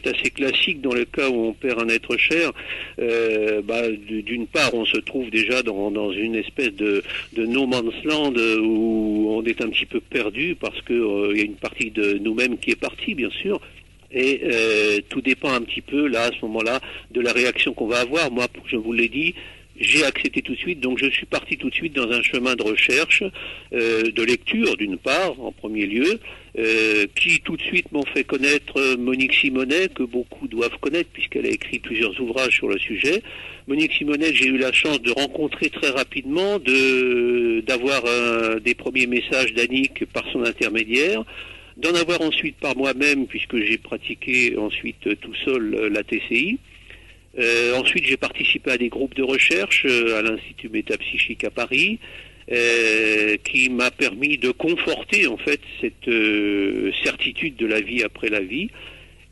assez classique dans le cas où on perd un être cher. D'une part, on se trouve déjà dans une espèce de no man's land où on est un petit peu perdu parce que il y a une partie de nous-mêmes qui est partie, bien sûr. Et tout dépend un petit peu, là, à ce moment-là, de la réaction qu'on va avoir. Moi, je vous l'ai dit, j'ai accepté tout de suite, donc je suis parti tout de suite dans un chemin de recherche, de lecture d'une part, en premier lieu, qui tout de suite m'ont fait connaître Monique Simonet, que beaucoup doivent connaître puisqu'elle a écrit plusieurs ouvrages sur le sujet. Monique Simonet, j'ai eu la chance de rencontrer très rapidement, d'avoir des premiers messages d'Annick par son intermédiaire, d'en avoir ensuite par moi-même puisque j'ai pratiqué ensuite tout seul la TCI. Ensuite, j'ai participé à des groupes de recherche à l'Institut Métapsychique à Paris, qui m'a permis de conforter en fait cette certitude de la vie après la vie.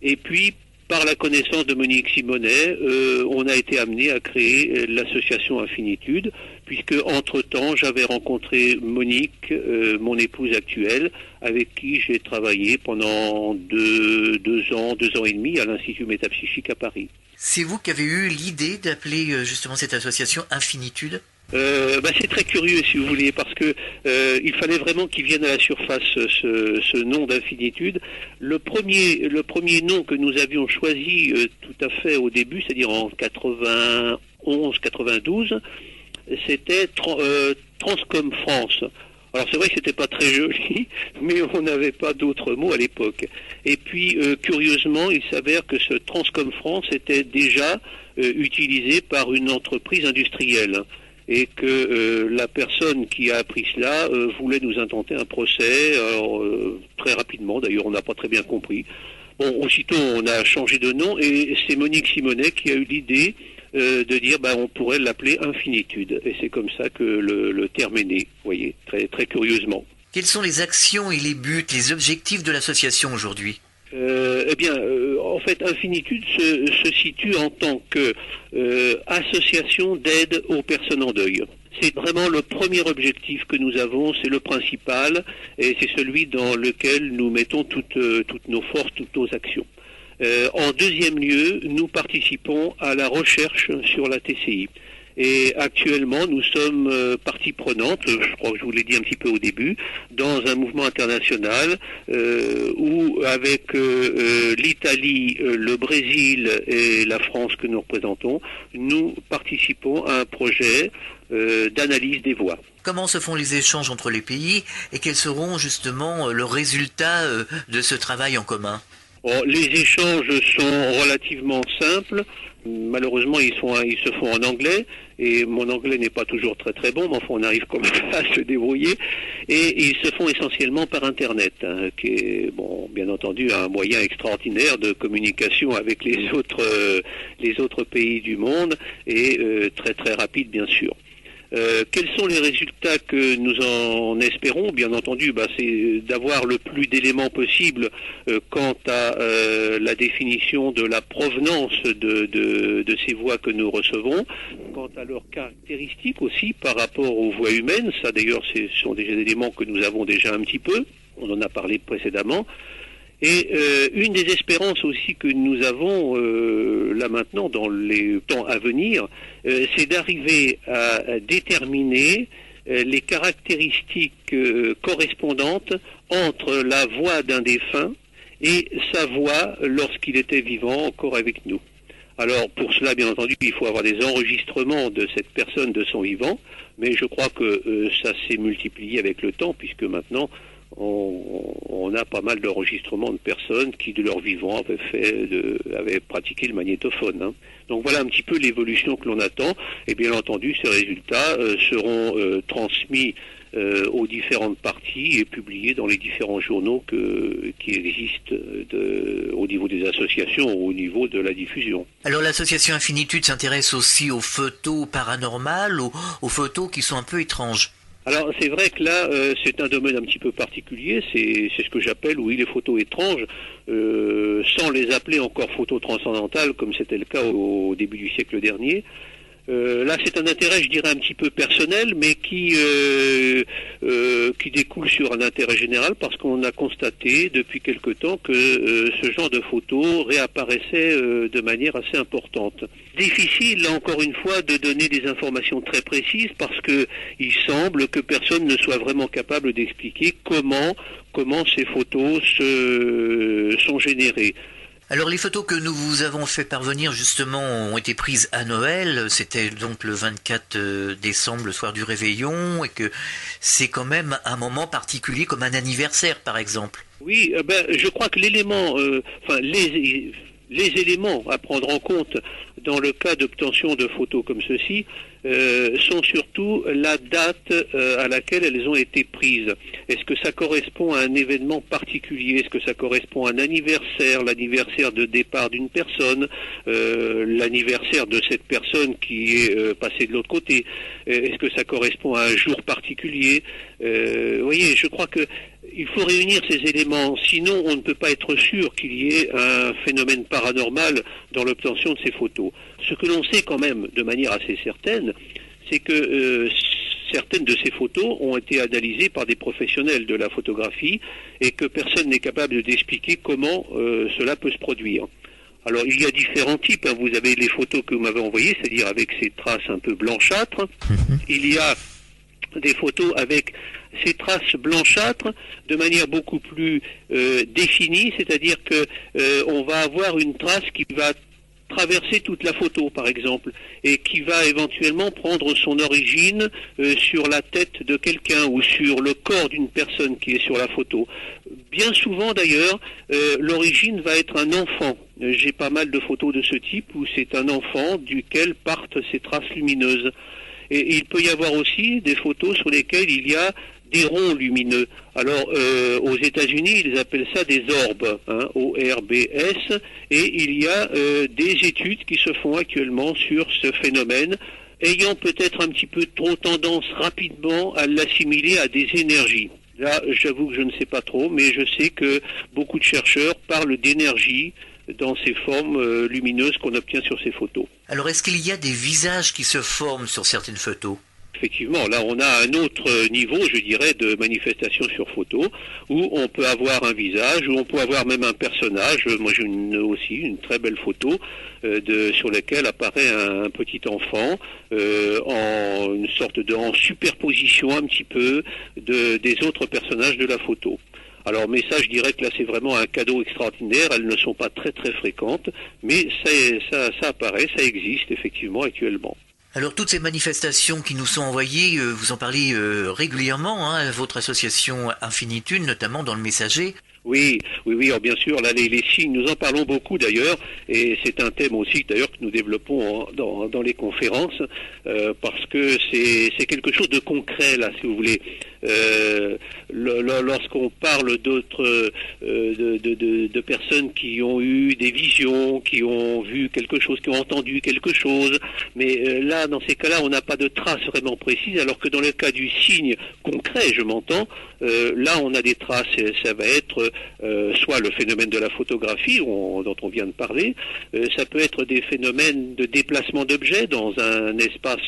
Et puis, par la connaissance de Monique Simonet, on a été amené à créer l'association Infinitude, puisque entre-temps, j'avais rencontré Monique, mon épouse actuelle, avec qui j'ai travaillé pendant deux ans et demi à l'Institut Métapsychique à Paris. C'est vous qui avez eu l'idée d'appeler justement cette association Infinitude? C'est très curieux si vous voulez, parce que il fallait vraiment qu'il vienne à la surface ce nom d'Infinitude. Le premier nom que nous avions choisi tout à fait au début, c'est-à-dire en 91-92, c'était Transcom France. Alors c'est vrai que c'était pas très joli, mais on n'avait pas d'autres mots à l'époque. Et puis curieusement, il s'avère que ce Transcom France était déjà utilisé par une entreprise industrielle, et que la personne qui a appris cela voulait nous intenter un procès très rapidement. D'ailleurs, on n'a pas très bien compris. Bon, aussitôt on a changé de nom, et c'est Monique Simonet qui a eu l'idée de dire on pourrait l'appeler Infinitude, et c'est comme ça que le terme est né, vous voyez, très, très curieusement. Quelles sont les actions et les buts, les objectifs de l'association aujourd'hui? En fait, Infinitude se situe en tant que association d'aide aux personnes en deuil. C'est vraiment le premier objectif que nous avons, c'est le principal, et c'est celui dans lequel nous mettons toutes nos forces, toutes nos actions. En deuxième lieu, nous participons à la recherche sur la TCI. Et actuellement, nous sommes partie prenante, je crois que je vous l'ai dit un petit peu au début, dans un mouvement international où, avec l'Italie, le Brésil et la France que nous représentons, nous participons à un projet d'analyse des voix. Comment se font les échanges entre les pays et quels seront justement le résultat de ce travail en commun? Les échanges sont relativement simples. Malheureusement, ils se font en anglais, et mon anglais n'est pas toujours très très bon, mais enfin on arrive quand même à se débrouiller. Et ils se font essentiellement par Internet, qui est, bien entendu, un moyen extraordinaire de communication avec les autres pays du monde, et très très rapide, bien sûr. Quels sont les résultats que nous en espérons? Bien entendu, c'est d'avoir le plus d'éléments possible quant à la définition de la provenance de ces voix que nous recevons, quant à leurs caractéristiques aussi par rapport aux voix humaines. Ça d'ailleurs, ce sont des éléments que nous avons déjà un petit peu, on en a parlé précédemment. Et une des espérances aussi que nous avons là maintenant dans les temps à venir, c'est d'arriver à déterminer les caractéristiques correspondantes entre la voix d'un défunt et sa voix lorsqu'il était vivant encore avec nous. Alors pour cela, bien entendu, il faut avoir des enregistrements de cette personne de son vivant, mais je crois que ça s'est multiplié avec le temps, puisque maintenant on a pas mal d'enregistrements de personnes qui, de leur vivant, avaient pratiqué le magnétophone. Hein. Donc voilà un petit peu l'évolution que l'on attend. Et bien entendu, ces résultats seront transmis aux différentes parties et publiés dans les différents journaux qui existent au niveau des associations ou au niveau de la diffusion. Alors l'association Infinitude s'intéresse aussi aux photos paranormales, aux photos qui sont un peu étranges. Alors c'est vrai que là c'est un domaine un petit peu particulier, c'est ce que j'appelle les photos étranges, sans les appeler encore photos transcendantales comme c'était le cas au début du siècle dernier. Là c'est un intérêt, je dirais, un petit peu personnel, mais qui découle sur un intérêt général, parce qu'on a constaté depuis quelque temps que ce genre de photos réapparaissait de manière assez importante. Difficile, là encore une fois, de donner des informations très précises, parce que il semble que personne ne soit vraiment capable d'expliquer comment ces photos sont générées. Alors les photos que nous vous avons fait parvenir justement ont été prises à Noël, c'était donc le 24 décembre, le soir du réveillon, et que c'est quand même un moment particulier comme un anniversaire par exemple. Oui, je crois que l'élément, les éléments à prendre en compte dans le cas d'obtention de photos comme ceci sont surtout la date à laquelle elles ont été prises. Est-ce que ça correspond à un événement particulier? Est-ce que ça correspond à un anniversaire, l'anniversaire de départ d'une personne, l'anniversaire de cette personne qui est passée de l'autre côté? Est-ce que ça correspond à un jour particulier? Vous voyez, je crois que il faut réunir ces éléments, sinon on ne peut pas être sûr qu'il y ait un phénomène paranormal dans l'obtention de ces photos. Ce que l'on sait quand même de manière assez certaine, c'est que certaines de ces photos ont été analysées par des professionnels de la photographie et que personne n'est capable d'expliquer comment cela peut se produire. Alors il y a différents types, hein. Vous avez les photos que vous m'avez envoyées, c'est-à-dire avec ces traces un peu blanchâtres. Il y a des photos avec ces traces blanchâtres de manière beaucoup plus définie, c'est-à-dire que on va avoir une trace qui va traverser toute la photo, par exemple, et qui va éventuellement prendre son origine sur la tête de quelqu'un ou sur le corps d'une personne qui est sur la photo. Bien souvent, d'ailleurs, l'origine va être un enfant. J'ai pas mal de photos de ce type où c'est un enfant duquel partent ces traces lumineuses. Et il peut y avoir aussi des photos sur lesquelles il y a des ronds lumineux. Alors, aux États-Unis, ils appellent ça des orbes, hein, O-R-B-S, et il y a des études qui se font actuellement sur ce phénomène, ayant peut-être un petit peu trop tendance rapidement à l'assimiler à des énergies. Là, j'avoue que je ne sais pas trop, mais je sais que beaucoup de chercheurs parlent d'énergie dans ces formes lumineuses qu'on obtient sur ces photos. Alors, est-ce qu'il y a des visages qui se forment sur certaines photos ? Effectivement, là on a un autre niveau, je dirais, de manifestation sur photo, où on peut avoir un visage, où on peut avoir même un personnage. Moi j'ai aussi une très belle photo sur laquelle apparaît un petit enfant en superposition un petit peu des autres personnages de la photo. Alors, mais ça, je dirais que là, c'est vraiment un cadeau extraordinaire. Elles ne sont pas très très fréquentes, mais ça apparaît, ça existe effectivement actuellement. Alors, toutes ces manifestations qui nous sont envoyées, vous en parlez régulièrement, hein, votre association Infinitude, notamment dans le Messager. Oui, alors bien sûr, là, les signes, nous en parlons beaucoup d'ailleurs, et c'est un thème aussi d'ailleurs que nous développons dans les conférences, parce que c'est quelque chose de concret, là, si vous voulez. Lorsqu'on parle d'autres de personnes qui ont eu des visions, qui ont vu quelque chose, qui ont entendu quelque chose, mais là, dans ces cas-là, on n'a pas de traces vraiment précises, alors que dans le cas du signe concret, je m'entends, là, on a des traces, ça va être soit le phénomène de la photographie dont on vient de parler, ça peut être des phénomènes de déplacement d'objets dans un espace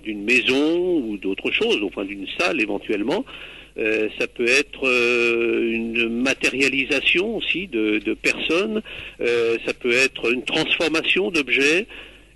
d'une maison ou d'autre chose, enfin d'une salle éventuellement. Ça peut être une matérialisation aussi de personnes, ça peut être une transformation d'objets.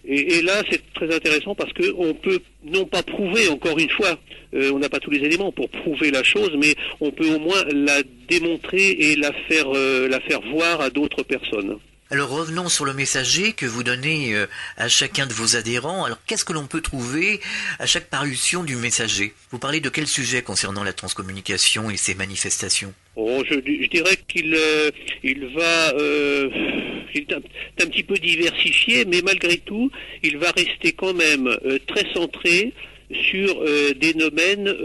Et là, c'est très intéressant parce qu'on peut non pas prouver, encore une fois, on n'a pas tous les éléments pour prouver la chose, mais on peut au moins la démontrer et la faire voir à d'autres personnes. Alors revenons sur le messager que vous donnez à chacun de vos adhérents. Alors qu'est-ce que l'on peut trouver à chaque parution du messager? Vous parlez de quel sujet concernant la transcommunication et ses manifestations? Je dirais qu'il va est un petit peu diversifié, mais malgré tout, il va rester quand même très centré sur des domaines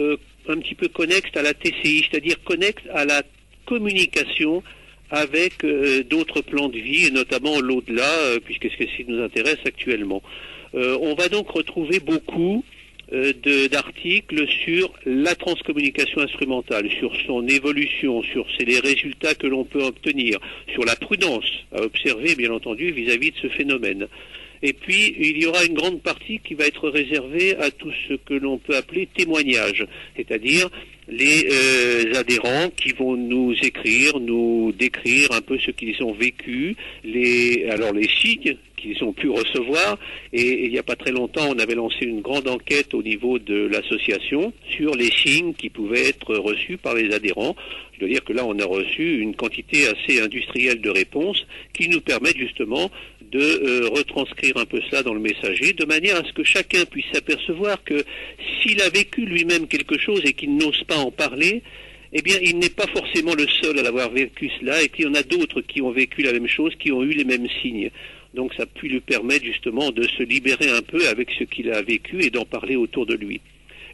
un petit peu connexes à la TCI, c'est-à-dire connexes à la communication avec d'autres plans de vie, et notamment l'au-delà, puisque c'est ce qui nous intéresse actuellement. On va donc retrouver beaucoup d'articles sur la transcommunication instrumentale, sur son évolution, sur les résultats que l'on peut obtenir, sur la prudence à observer, bien entendu, vis-à-vis de ce phénomène. Et puis, il y aura une grande partie qui va être réservée à tout ce que l'on peut appeler témoignages, c'est-à-dire les adhérents qui vont nous écrire, nous décrire un peu ce qu'ils ont vécu, les signes qu'ils ont pu recevoir. Et il n'y a pas très longtemps, on avait lancé une grande enquête au niveau de l'association sur les signes qui pouvaient être reçus par les adhérents. Je dois dire que là, on a reçu une quantité assez industrielle de réponses qui nous permettent justement de retranscrire un peu cela dans le messager, de manière à ce que chacun puisse s'apercevoir que s'il a vécu lui-même quelque chose et qu'il n'ose pas en parler, eh bien, il n'est pas forcément le seul à l'avoir vécu cela, et puis il y en a d'autres qui ont vécu la même chose, qui ont eu les mêmes signes. Donc ça a pu lui permettre justement de se libérer un peu avec ce qu'il a vécu et d'en parler autour de lui.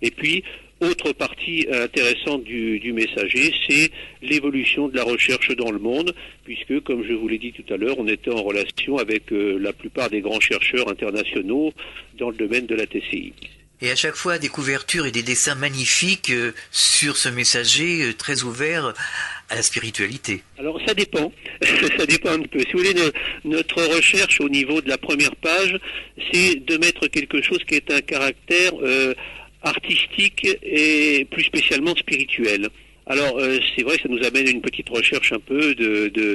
Et puis, autre partie intéressante du messager, c'est l'évolution de la recherche dans le monde, puisque, comme je vous l'ai dit tout à l'heure, on était en relation avec la plupart des grands chercheurs internationaux dans le domaine de la TCI. Et à chaque fois, des couvertures et des dessins magnifiques sur ce messager très ouvert à la spiritualité. Alors ça dépend, ça dépend un peu. Si vous voulez, notre recherche au niveau de la première page, c'est de mettre quelque chose qui est un caractère artistique et plus spécialement spirituel. Alors c'est vrai que ça nous amène à une petite recherche un peu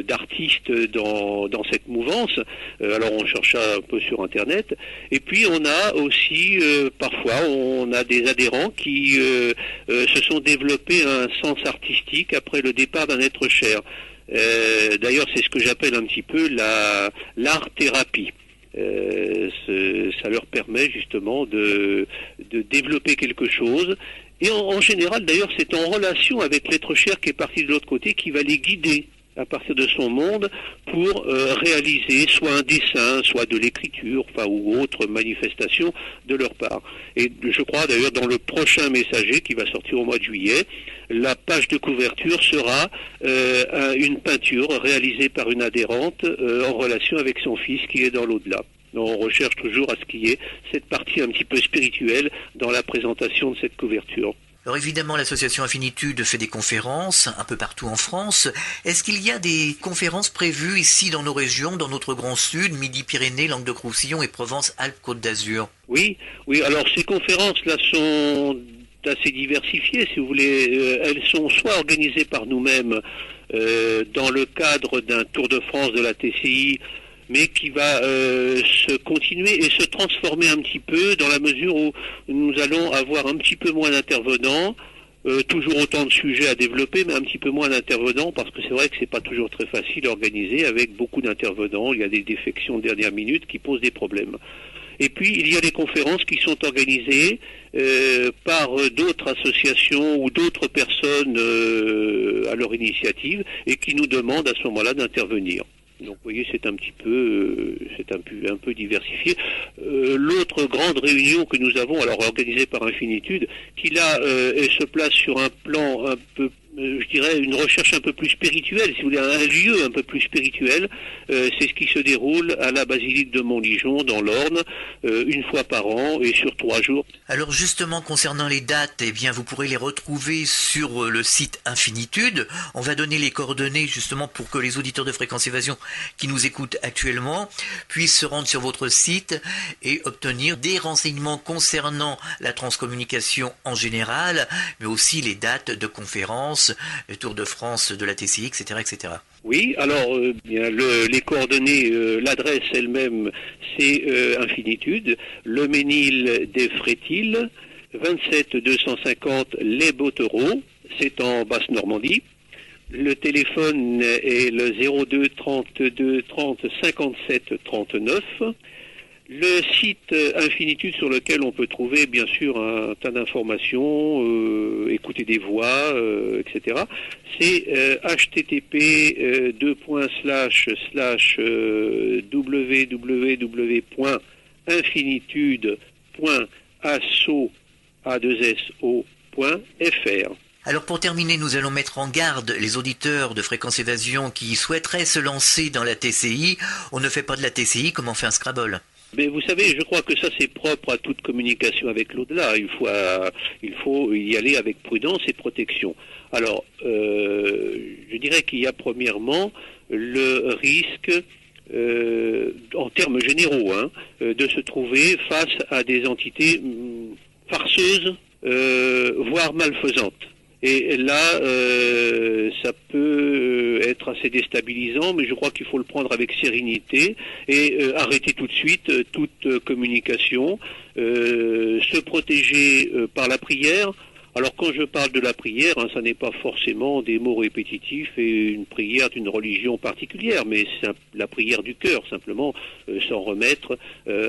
d'artistes dans cette mouvance. Alors on cherche ça un peu sur Internet. Et puis on a aussi parfois on a des adhérents qui se sont développés un sens artistique après le départ d'un être cher. D'ailleurs c'est ce que j'appelle un petit peu l'art-thérapie. Ça leur permet justement de développer quelque chose. Et en général, d'ailleurs, c'est en relation avec l'être cher qui est parti de l'autre côté qui va les guider à partir de son monde pour réaliser soit un dessin, soit de l'écriture, ou autre manifestation de leur part. Et je crois d'ailleurs dans le prochain messager qui va sortir au mois de juillet, la page de couverture sera une peinture réalisée par une adhérente en relation avec son fils qui est dans l'au-delà. On recherche toujours à ce qu'il y ait cette partie un petit peu spirituelle dans la présentation de cette couverture. Alors évidemment, l'association Infinitude fait des conférences un peu partout en France. Est-ce qu'il y a des conférences prévues ici dans nos régions, dans notre Grand Sud, Midi-Pyrénées, Languedoc-Roussillon et Provence-Alpes-Côte d'Azur? Oui, alors ces conférences-là sont assez diversifiées, si vous voulez. Elles sont soit organisées par nous-mêmes dans le cadre d'un Tour de France de la TCI, mais qui va se continuer et se transformer un petit peu dans la mesure où nous allons avoir un petit peu moins d'intervenants, toujours autant de sujets à développer, mais un petit peu moins d'intervenants, parce que c'est vrai que c'est pas toujours très facile à organiser avec beaucoup d'intervenants. Il y a des défections de dernière minute qui posent des problèmes. Et puis il y a des conférences qui sont organisées par d'autres associations ou d'autres personnes à leur initiative et qui nous demandent à ce moment-là d'intervenir. Donc vous voyez, c'est un peu diversifié. L'autre grande réunion que nous avons, alors organisée par Infinitude, qui là se place sur un plan un peu, je dirais, une recherche un peu plus spirituelle, si vous voulez, un lieu un peu plus spirituel. C'est ce qui se déroule à la basilique de Montligeon, dans l'Orne, une fois par an et sur 3 jours. Alors justement, concernant les dates, eh bien, vous pourrez les retrouver sur le site Infinitude. On va donner les coordonnées justement pour que les auditeurs de Fréquence Évasion qui nous écoutent actuellement puissent se rendre sur votre site et obtenir des renseignements concernant la transcommunication en général, mais aussi les dates de conférences, le Tour de France de la TCI, etc., etc. Oui, alors bien les coordonnées, l'adresse elle-même, c'est Infinitude, le Ménil des Frétiles, 27 250 Les Bottereaux, c'est en Basse-Normandie. Le téléphone est le 02 32 30 57 39. Le site Infinitude sur lequel on peut trouver bien sûr un tas d'informations, écouter des voix, etc. C'est http://www.infinitude.asso.fr. Alors pour terminer, nous allons mettre en garde les auditeurs de Fréquence Évasion qui souhaiteraient se lancer dans la TCI. On ne fait pas de la TCI comme on fait un Scrabble. Mais vous savez, je crois que ça c'est propre à toute communication avec l'au-delà. Il faut y aller avec prudence et protection. Alors, je dirais qu'il y a premièrement le risque, en termes généraux, de se trouver face à des entités farceuses, voire malfaisantes. Et là, ça peut être assez déstabilisant, mais je crois qu'il faut le prendre avec sérénité et arrêter tout de suite toute communication, se protéger par la prière. Alors quand je parle de la prière, ça n'est pas forcément des mots répétitifs et une prière d'une religion particulière, mais c'est la prière du cœur, simplement s'en remettre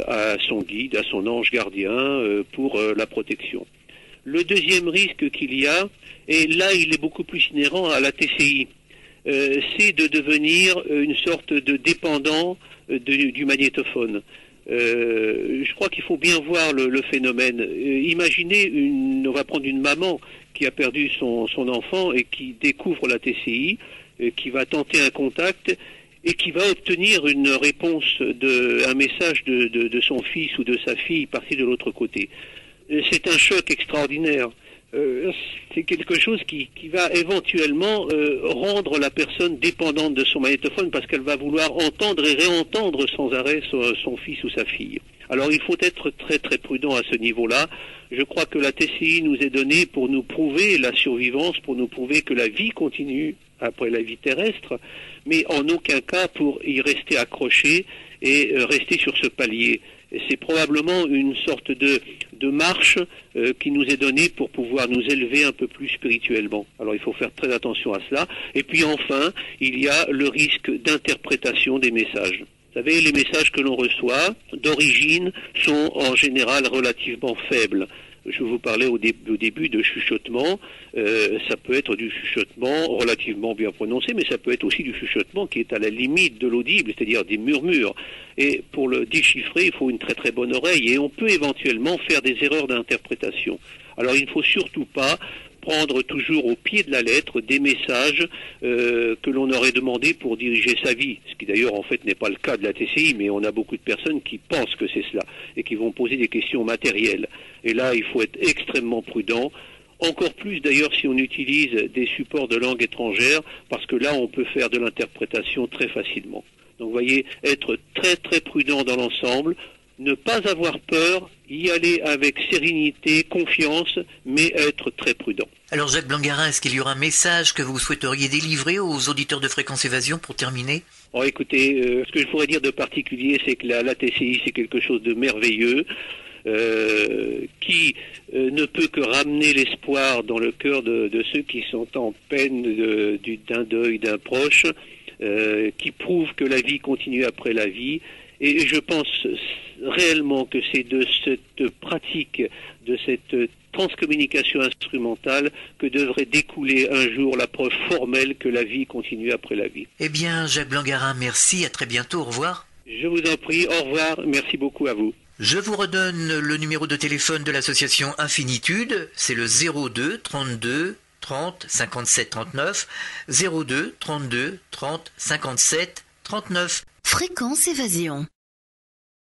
à son guide, à son ange gardien pour la protection. Le deuxième risque qu'il y a, et là il est beaucoup plus inhérent à la TCI, c'est de devenir une sorte de dépendant du magnétophone. Je crois qu'il faut bien voir le phénomène. Imaginez, on va prendre une maman qui a perdu son enfant et qui découvre la TCI, qui va tenter un contact et qui va obtenir une réponse, un message de son fils ou de sa fille parti de l'autre côté. C'est un choc extraordinaire. C'est quelque chose qui va éventuellement rendre la personne dépendante de son magnétophone parce qu'elle va vouloir entendre et réentendre sans arrêt son fils ou sa fille. Alors il faut être très très prudent à ce niveau-là. Je crois que la TCI nous est donnée pour nous prouver la survivance, pour nous prouver que la vie continue après la vie terrestre, mais en aucun cas pour y rester accroché et rester sur ce palier. C'est probablement une sorte de marche qui nous est donnée pour pouvoir nous élever un peu plus spirituellement. Alors il faut faire très attention à cela. Et puis enfin, il y a le risque d'interprétation des messages. Vous savez, les messages que l'on reçoit, d'origine, sont en général relativement faibles. Je vous parlais au début de chuchotement. Ça peut être du chuchotement relativement bien prononcé, mais ça peut être aussi du chuchotement qui est à la limite de l'audible, c'est-à-dire des murmures. Et pour le déchiffrer, il faut une très très bonne oreille et on peut éventuellement faire des erreurs d'interprétation. Alors il ne faut surtout pas prendre toujours au pied de la lettre des messages que l'on aurait demandé pour diriger sa vie, ce qui d'ailleurs en fait n'est pas le cas de la TCI, mais on a beaucoup de personnes qui pensent que c'est cela et qui vont poser des questions matérielles. Et là, il faut être extrêmement prudent, encore plus d'ailleurs si on utilise des supports de langue étrangère, parce que là, on peut faire de l'interprétation très facilement. Donc vous voyez, être très très prudent dans l'ensemble, ne pas avoir peur, y aller avec sérénité, confiance, mais être très prudent. Alors Jacques Blangarin, est-ce qu'il y aura un message que vous souhaiteriez délivrer aux auditeurs de Fréquence Évasion pour terminer ? Oh, écoutez, ce que je pourrais dire de particulier, c'est que la TCI, c'est quelque chose de merveilleux, qui ne peut que ramener l'espoir dans le cœur de ceux qui sont en peine d'un deuil d'un proche, qui prouve que la vie continue après la vie. Et je pense réellement que c'est de cette pratique, de cette transcommunication instrumentale que devrait découler un jour la preuve formelle que la vie continue après la vie. Eh bien, Jacques Blangarin, merci, à très bientôt, au revoir. Je vous en prie, au revoir, merci beaucoup à vous. Je vous redonne le numéro de téléphone de l'association Infinitude, c'est le 02 32 30 57 39, 02 32 30 57 39. Fréquence Évasion.